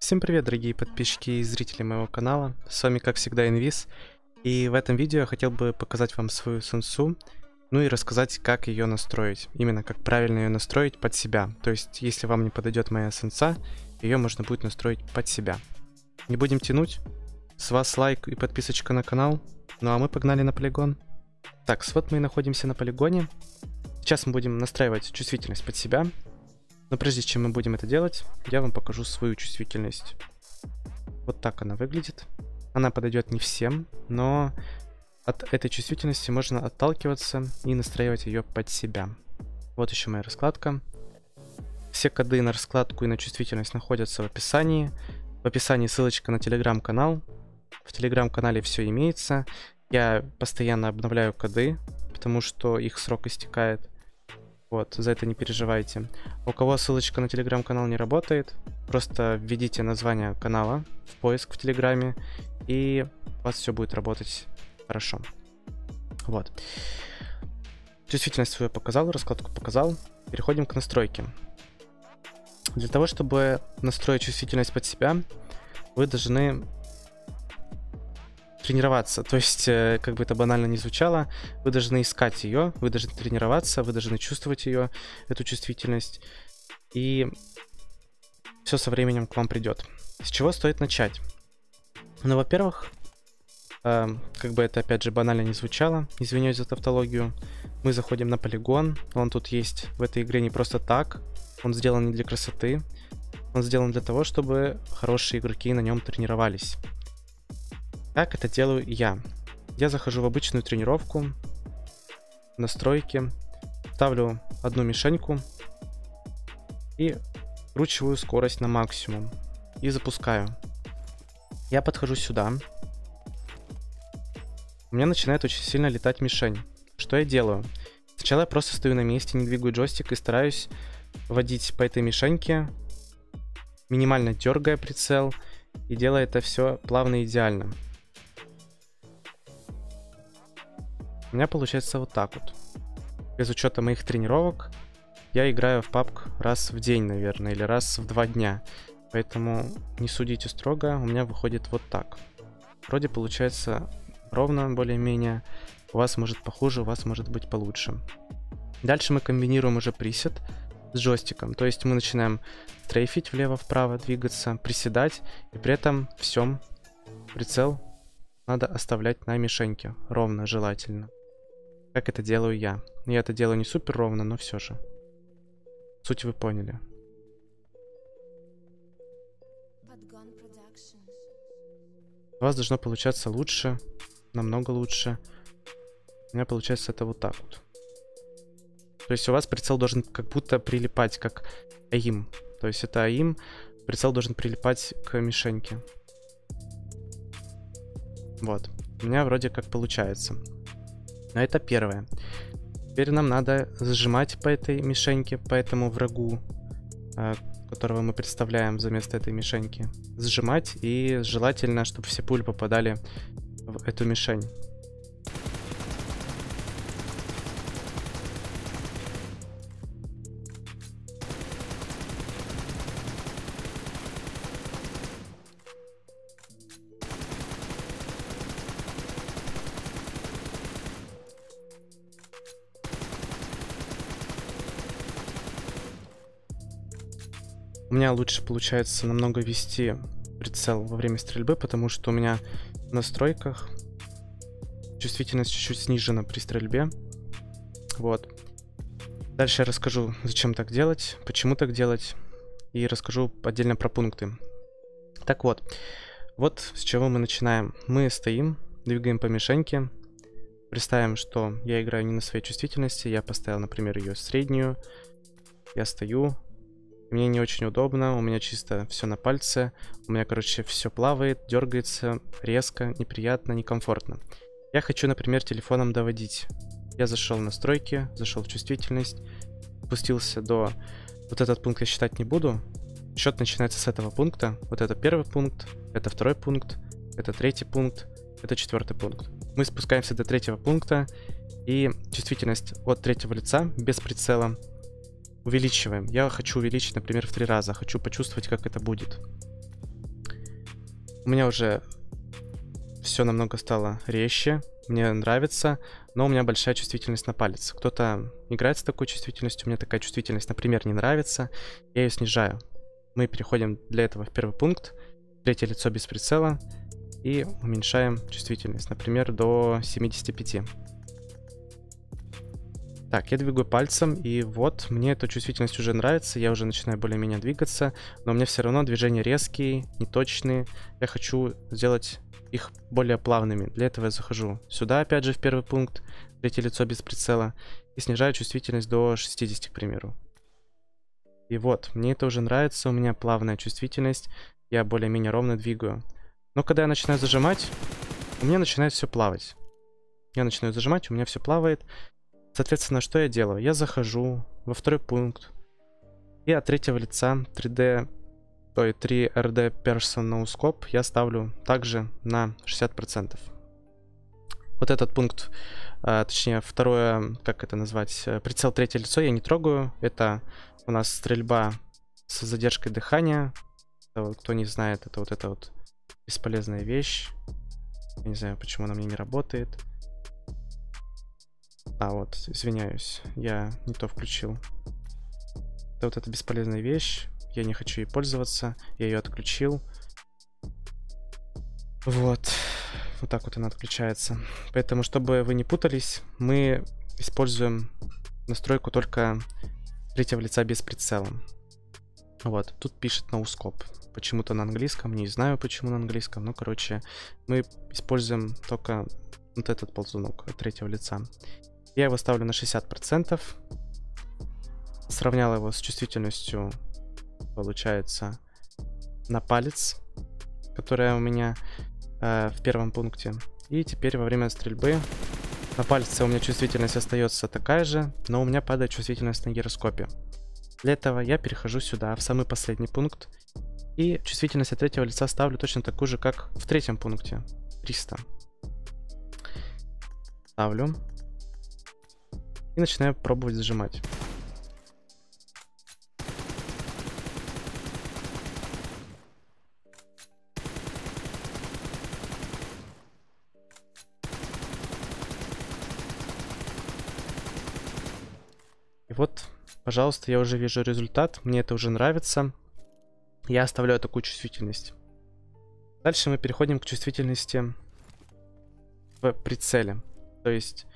Всем привет, дорогие подписчики и зрители моего канала. С вами, как всегда, Инвиз. И в этом видео я хотел бы показать вам свою сенсу, ну и рассказать, как ее настроить. Именно как правильно ее настроить под себя. То есть, если вам не подойдет моя сенса, ее можно будет настроить под себя. Не будем тянуть. С вас лайк и подписочка на канал. Ну а мы погнали на полигон. Так, вот мы и находимся на полигоне. Сейчас мы будем настраивать чувствительность под себя. Но прежде чем мы будем это делать, я вам покажу свою чувствительность. Вот так она выглядит. Она подойдет не всем, но от этой чувствительности можно отталкиваться и настраивать ее под себя. Вот еще моя раскладка. Все коды на раскладку и на чувствительность находятся в описании. В описании ссылочка на телеграм-канал. В телеграм-канале все имеется. Я постоянно обновляю коды, потому что их срок истекает. Вот, за это не переживайте. У кого ссылочка на телеграм-канал не работает, просто введите название канала в поиск в телеграме, и у вас все будет работать хорошо. Вот. Чувствительность свою показал, раскладку показал. Переходим к настройке. Для того, чтобы настроить чувствительность под себя, вы должны тренироваться. То есть, как бы это банально не звучало, вы должны искать ее, вы должны тренироваться, вы должны чувствовать ее, эту чувствительность, и все со временем к вам придет. С чего стоит начать? Ну, во-первых, как бы это опять же банально не звучало, извиняюсь за тавтологию, мы заходим на полигон, он тут есть в этой игре не просто так, он сделан не для красоты, он сделан для того, чтобы хорошие игроки на нем тренировались. Как это делаю я? Я захожу в обычную тренировку, настройки, ставлю одну мишеньку и вкручиваю скорость на максимум и запускаю. Я подхожу сюда. У меня начинает очень сильно летать мишень. Что я делаю? Сначала я просто стою на месте, не двигаю джойстик и стараюсь водить по этой мишеньке, минимально дергая прицел и делая это все плавно и идеально. У меня получается вот так вот. Без учета моих тренировок я играю в PUBG раз в день, наверное, или раз в 2 дня. Поэтому не судите строго, у меня выходит вот так. Вроде получается ровно, более-менее. У вас может похуже, у вас может быть получше. Дальше мы комбинируем уже пресет с джойстиком. То есть мы начинаем стрейфить влево-вправо, двигаться, приседать. И при этом всем прицел надо оставлять на мишеньке. Ровно, желательно. Как это делаю я. Я это делаю не супер ровно, но все же. Суть вы поняли. У вас должно получаться лучше, намного лучше. У меня получается это вот так вот. То есть у вас прицел должен как будто прилипать, как АИМ. То есть это АИМ, прицел должен прилипать к мишеньке. Вот. У меня вроде как получается. Но это первое. Теперь нам надо зажимать по этой мишеньке, по этому врагу, которого мы представляем вместо этой мишеньки. Сжимать, и желательно, чтобы все пули попадали в эту мишень. У меня лучше получается намного вести прицел во время стрельбы, потому что у меня в настройках чувствительность чуть-чуть снижена при стрельбе. Вот. Дальше я расскажу, зачем так делать, почему так делать, и расскажу отдельно про пункты. Так вот, вот с чего мы начинаем. Мы стоим, двигаем по мишеньке. Представим, что я играю не на своей чувствительности, я поставил, например, ее среднюю. Я стою. Мне не очень удобно, у меня чисто все на пальце, у меня, короче, все плавает, дергается, резко, неприятно, некомфортно. Я хочу, например, телефоном доводить. Я зашел в настройки, зашел в чувствительность, спустился до... Вот этот пункт я считать не буду. Счет начинается с этого пункта. Вот это первый пункт, это второй пункт, это третий пункт, это четвертый пункт. Мы спускаемся до третьего пункта, и чувствительность от третьего лица без прицела увеличиваем. Я хочу увеличить, например, в 3 раза. Хочу почувствовать, как это будет. У меня уже все намного стало резче, мне нравится, но у меня большая чувствительность на палец. Кто-то играет с такой чувствительностью, у меня такая чувствительность, например, не нравится, я ее снижаю. Мы переходим для этого в первый пункт, третье лицо без прицела, и уменьшаем чувствительность, например, до 75. Так, я двигаю пальцем, и вот, мне эта чувствительность уже нравится, я уже начинаю более-менее двигаться, но у меня все равно движения резкие, неточные, я хочу сделать их более плавными. Для этого я захожу сюда, опять же, в первый пункт, третье лицо без прицела, и снижаю чувствительность до 60, к примеру. И вот, мне это уже нравится, у меня плавная чувствительность, я более-менее ровно двигаю. Но когда я начинаю зажимать, у меня начинает все плавать. Я начинаю зажимать, у меня все плавает. Соответственно, что я делаю? Я захожу во второй пункт, и от третьего лица 3RD Person No Scope я ставлю также на 60%. Вот этот пункт, точнее, второе, как это назвать, прицел третье лицо я не трогаю. Это у нас стрельба с задержкой дыхания. Кто не знает, это вот бесполезная вещь. Я не знаю, почему она мне не работает. Вот, извиняюсь, я не то включил. Это вот эта бесполезная вещь, я не хочу ей пользоваться, я ее отключил. Вот так вот она отключается. Поэтому, чтобы вы не путались, мы используем настройку только третьего лица без прицела. Вот, тут пишет No Scope. Почему-то на английском, не знаю почему на английском, но, короче, мы используем только вот этот ползунок от третьего лица. Я его ставлю на 60%. Сравнял его с чувствительностью, получается, на палец, которая у меня в первом пункте. И теперь во время стрельбы на пальце у меня чувствительность остается такая же, но у меня падает чувствительность на гироскопе. Для этого я перехожу сюда, в самый последний пункт. И чувствительность от третьего лица ставлю точно такую же, как в третьем пункте. 300. Ставлю. И начинаю пробовать зажимать. И вот, пожалуйста, я уже вижу результат. Мне это уже нравится. Я оставляю такую чувствительность. Дальше мы переходим к чувствительности в прицеле. То есть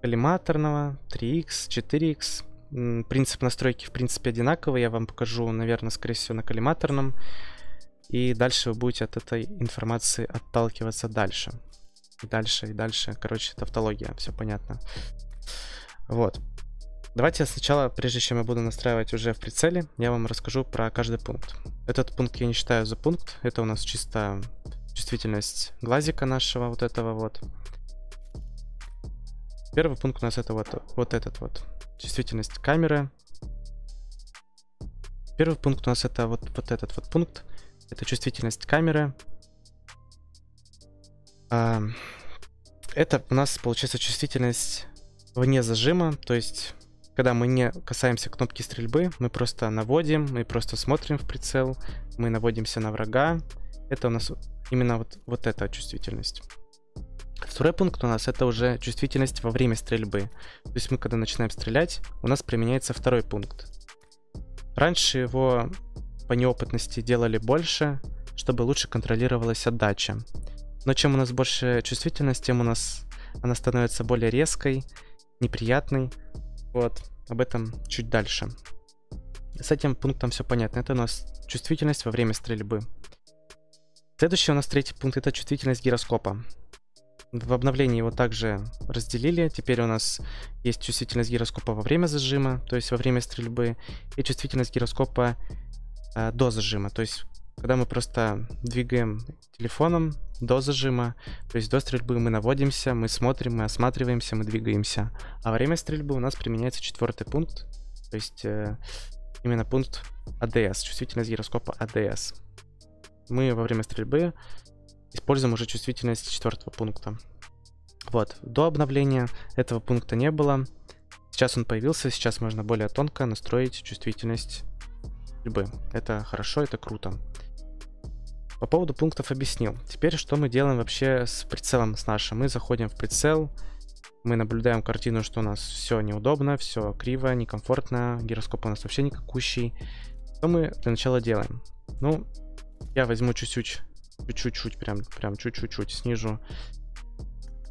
коллиматорного, 3х, 4х. Принцип настройки в принципе одинаковый. Я вам покажу, наверное, скорее всего на коллиматорном. И дальше вы будете от этой информации отталкиваться дальше. И дальше, и дальше. Короче, тавтология, все понятно. Вот. Давайте сначала, прежде чем я буду настраивать уже в прицеле, я вам расскажу про каждый пункт. Этот пункт я не считаю за пункт. Это у нас чисто чувствительность глазика нашего, вот этого вот. Первый пункт у нас это вот этот вот. Чувствительность камеры. Первый пункт у нас это вот этот вот пункт. Это чувствительность камеры. Это у нас получается чувствительность вне зажима. То есть, когда мы не касаемся кнопки стрельбы, мы просто наводим, мы просто смотрим в прицел, мы наводимся на врага. Это у нас именно вот эта чувствительность. Второй пункт у нас это уже чувствительность во время стрельбы. То есть мы когда начинаем стрелять, у нас применяется второй пункт. Раньше его по неопытности делали больше, чтобы лучше контролировалась отдача. Но чем у нас больше чувствительность, тем у нас она становится более резкой, неприятной. Вот, об этом чуть дальше. С этим пунктом все понятно. Это у нас чувствительность во время стрельбы. Следующий у нас третий пункт это чувствительность гироскопа. В обновлении его также разделили. Теперь у нас есть чувствительность гироскопа во время зажима, то есть во время стрельбы, и чувствительность гироскопа до зажима. То есть когда мы просто двигаем телефоном до зажима, то есть до стрельбы мы наводимся, мы смотрим, мы осматриваемся, мы двигаемся. А во время стрельбы у нас применяется четвертый пункт, то есть именно пункт ADS, чувствительность гироскопа ADS. Мы во время стрельбы используем уже чувствительность четвертого пункта. Вот, до обновления этого пункта не было. Сейчас он появился, сейчас можно более тонко настроить чувствительность стрельбы. Это хорошо, это круто. По поводу пунктов объяснил. Теперь что мы делаем вообще с прицелом с нашим? Мы заходим в прицел, мы наблюдаем картину, что у нас все неудобно, все криво, некомфортно, гироскоп у нас вообще никакущий. Что мы для начала делаем? Ну, я возьму чуть-чуть, прям чуть-чуть снижу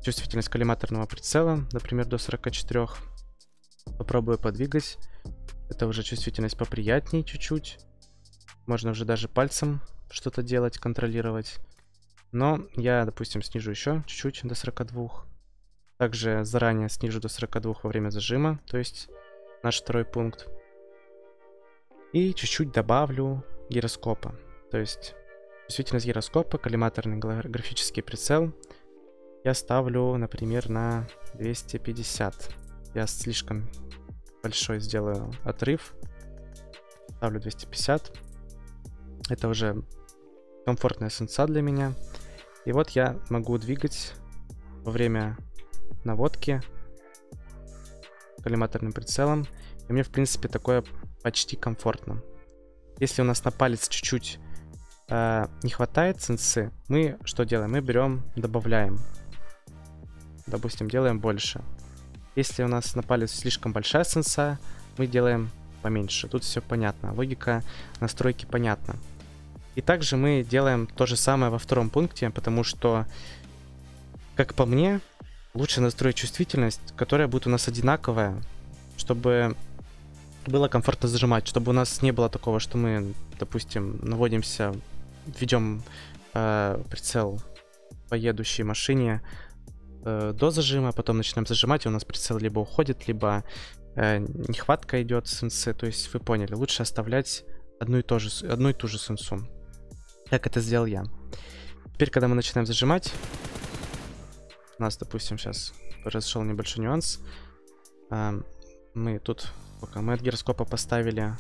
чувствительность коллиматорного прицела, например, до 44. Попробую подвигать. Это уже чувствительность поприятней чуть-чуть. Можно уже даже пальцем что-то делать, контролировать. Но я, допустим, снижу еще чуть-чуть до 42. Также заранее снижу до 42 во время зажима, то есть наш второй пункт. И чуть-чуть добавлю гироскопа. То есть чувствительность гироскопа, коллиматорный графический прицел я ставлю, например, на 250. Я слишком большой сделаю отрыв. Ставлю 250. Это уже комфортная сенса для меня. И вот я могу двигать во время наводки коллиматорным прицелом. И мне, в принципе, такое почти комфортно. Если у нас на палец чуть-чуть не хватает сенсы, мы что делаем? Мы берем, добавляем. Допустим, делаем больше. Если у нас на палец слишком большая сенса, мы делаем поменьше. Тут все понятно. Логика настройки понятна. И также мы делаем то же самое во втором пункте, потому что, как по мне, лучше настроить чувствительность, которая будет у нас одинаковая, чтобы было комфортно зажимать, чтобы у нас не было такого, что мы, допустим, наводимся, ведем прицел по едущей машине до зажима, потом начинаем зажимать, и у нас прицел либо уходит, либо нехватка идет сенсы. То есть вы поняли, лучше оставлять одну и ту же сенсу. Как это сделал я. Теперь, когда мы начинаем зажимать, у нас, допустим, сейчас произошел небольшой нюанс. Мы тут, пока мы от гироскопа поставили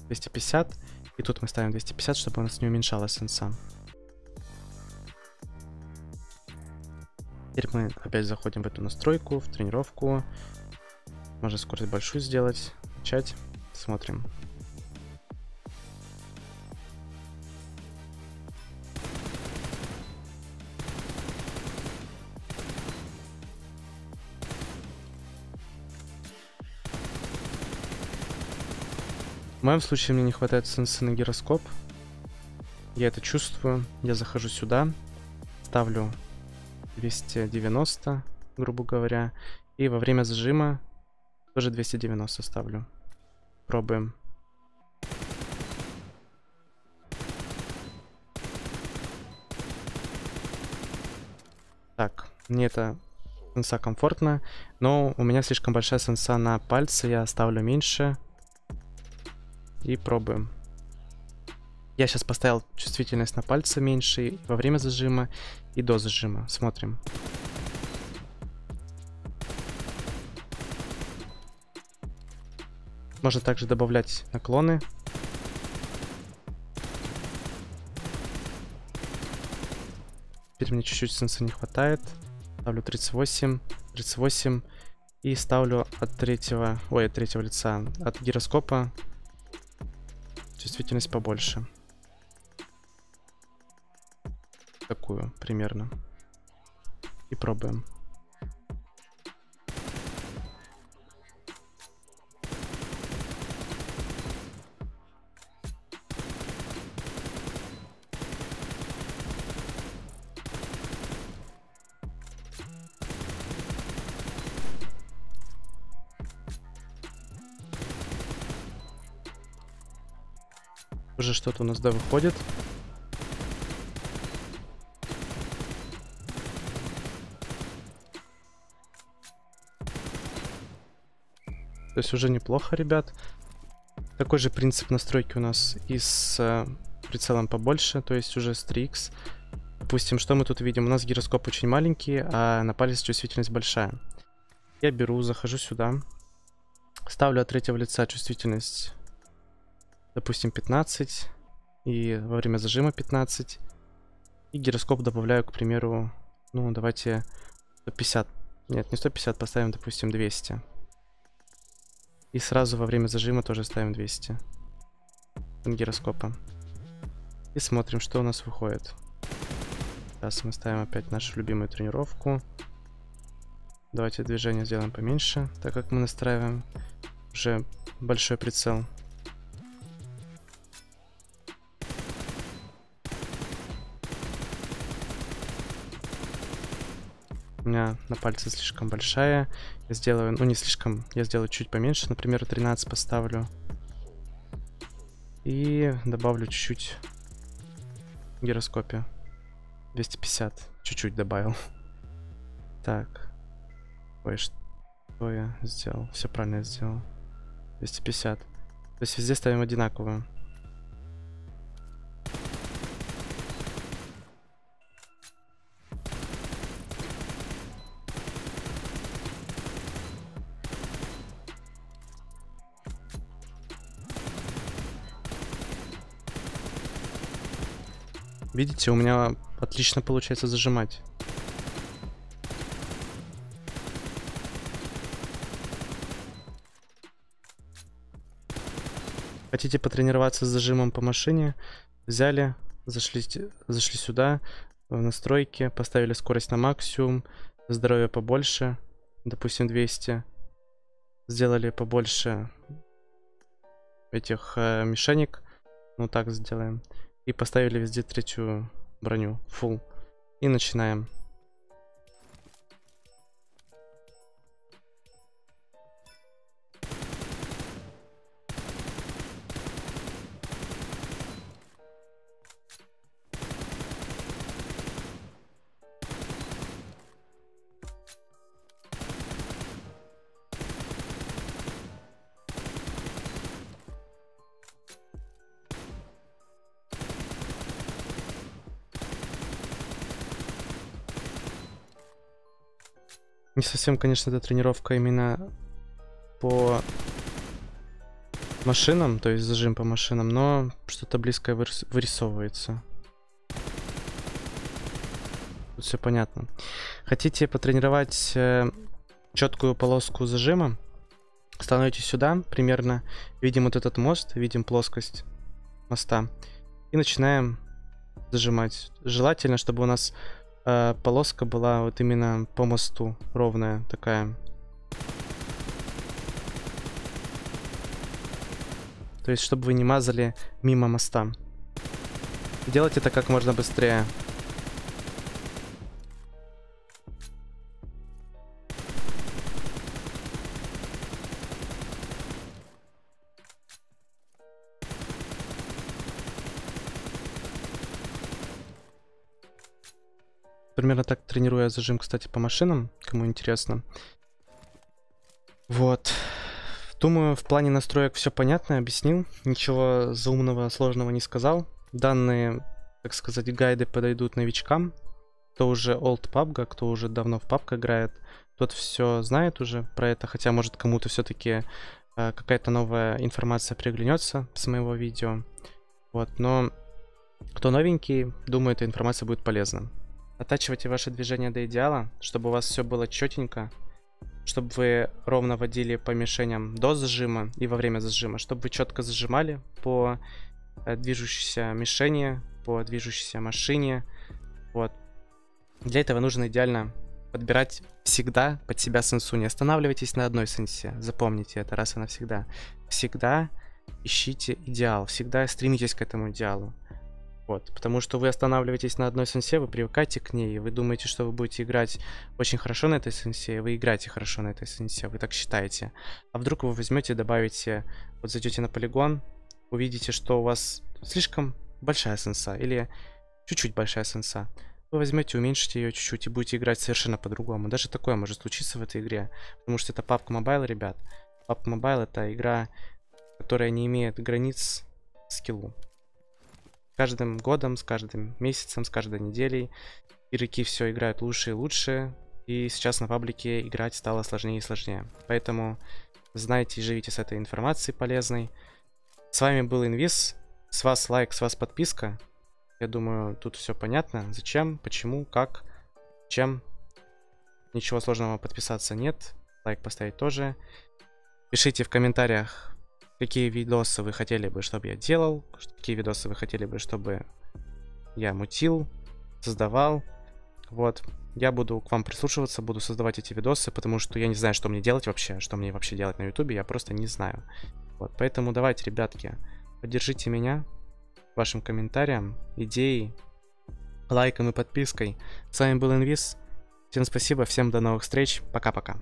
250, и тут мы ставим 250, чтобы у нас не уменьшалась сенса. Теперь мы опять заходим в эту настройку, в тренировку. Можно скорость большую сделать. Начать. Смотрим. В моем случае мне не хватает сенсы на гироскоп. Я это чувствую. Я захожу сюда, ставлю 290, грубо говоря. И во время зажима тоже 290 ставлю. Пробуем. Так, мне это сенса комфортно, но у меня слишком большая сенса на пальце, я ставлю меньше. И пробуем. Я сейчас поставил чувствительность на пальце меньше во время зажима и до зажима. Смотрим. Можно также добавлять наклоны. Теперь мне чуть-чуть сенса не хватает. Ставлю 38, 38 и ставлю от третьего лица, от гироскопа чувствительность побольше. Такую примерно. И пробуем. Уже что-то у нас, да, выходит. То есть уже неплохо, ребят. Такой же принцип настройки у нас и с прицелом побольше, то есть уже с 3х. Допустим, что мы тут видим? У нас гироскоп очень маленький, а на палец чувствительность большая. Я беру, захожу сюда, ставлю от третьего лица чувствительность, допустим, 15, и во время зажима 15. И гироскоп добавляю, к примеру, ну, давайте 150. Нет, не 150, поставим, допустим, 200. И сразу во время зажима тоже ставим 200 от гироскопа. И И смотрим, что у нас выходит. Сейчас мы ставим опять нашу любимую тренировку. Давайте движение сделаем поменьше, так как мы настраиваем уже большой прицел. У меня на пальце слишком большая. Я сделаю, ну не слишком, я сделаю чуть поменьше, например, 13 поставлю. И добавлю чуть-чуть гироскопе. 250. Чуть-чуть добавил. Так. Ой, что я сделал? Все правильно я сделал. 250. То есть везде ставим одинаковую. Видите, у меня отлично получается зажимать. Хотите потренироваться с зажимом по машине? Взяли, зашли сюда, в настройки, поставили скорость на максимум, здоровье побольше, допустим 200. Сделали побольше этих мишенек, ну так сделаем. И поставили везде третью броню, full. И начинаем. Не совсем, конечно, эта тренировка именно по машинам, то есть зажим по машинам, но что-то близкое вырисовывается. Тут все понятно. Хотите потренировать четкую полоску зажима? Становитесь сюда, примерно видим вот этот мост, видим плоскость моста. И начинаем зажимать. Желательно, чтобы у нас полоска была вот именно по мосту, ровная такая. То есть, чтобы вы не мазали мимо моста. Делайте это как можно быстрее. Примерно так тренирую я зажим, кстати, по машинам, кому интересно. Вот. Думаю, в плане настроек все понятно, объяснил. Ничего заумного, сложного не сказал. Данные, так сказать, гайды подойдут новичкам. Кто уже old PUBG, кто уже давно в PUBG играет, тот все знает уже про это. Хотя, может, кому-то все-таки какая-то новая информация приглянется с моего видео. Вот, но кто новенький, думаю, эта информация будет полезна. Оттачивайте ваши движения до идеала, чтобы у вас все было четенько, чтобы вы ровно водили по мишеням до зажима и во время зажима, чтобы вы четко зажимали по движущейся мишени, по движущейся машине. Вот. Для этого нужно идеально подбирать всегда под себя сенсу. Не останавливайтесь на одной сенсе. Запомните это раз и навсегда. Всегда ищите идеал, всегда стремитесь к этому идеалу. Вот, потому что вы останавливаетесь на одной сенсе, вы привыкаете к ней, и вы думаете, что вы будете играть очень хорошо на этой сенсе, и вы играете хорошо на этой сенсе, вы так считаете. А вдруг вы возьмете, добавите, вот зайдете на полигон, увидите, что у вас слишком большая сенса, или чуть-чуть большая сенса. Вы возьмете, уменьшите ее чуть-чуть и будете играть совершенно по-другому. Даже такое может случиться в этой игре, потому что это PUBG Mobile, ребят. PUBG Mobile — это игра, которая не имеет границ скиллу. С каждым годом, с каждым месяцем, с каждой неделей игроки все играют лучше и лучше, и сейчас на паблике играть стало сложнее и сложнее. Поэтому знайте и живите с этой информацией полезной. С вами был Инвиз. С вас лайк, с вас подписка. Я думаю, тут все понятно. Зачем, почему, как, чем. Ничего сложного подписаться нет. Лайк поставить тоже. Пишите в комментариях, какие видосы вы хотели бы, чтобы я делал, какие видосы вы хотели бы, чтобы я мутил, создавал. Вот. Я буду к вам прислушиваться, буду создавать эти видосы, потому что я не знаю, что мне делать вообще, что мне вообще делать на ютубе, я просто не знаю. Вот, поэтому давайте, ребятки, поддержите меня вашим комментарием, идеей, лайком и подпиской. С вами был Инвиз. Всем спасибо, всем до новых встреч, пока-пока.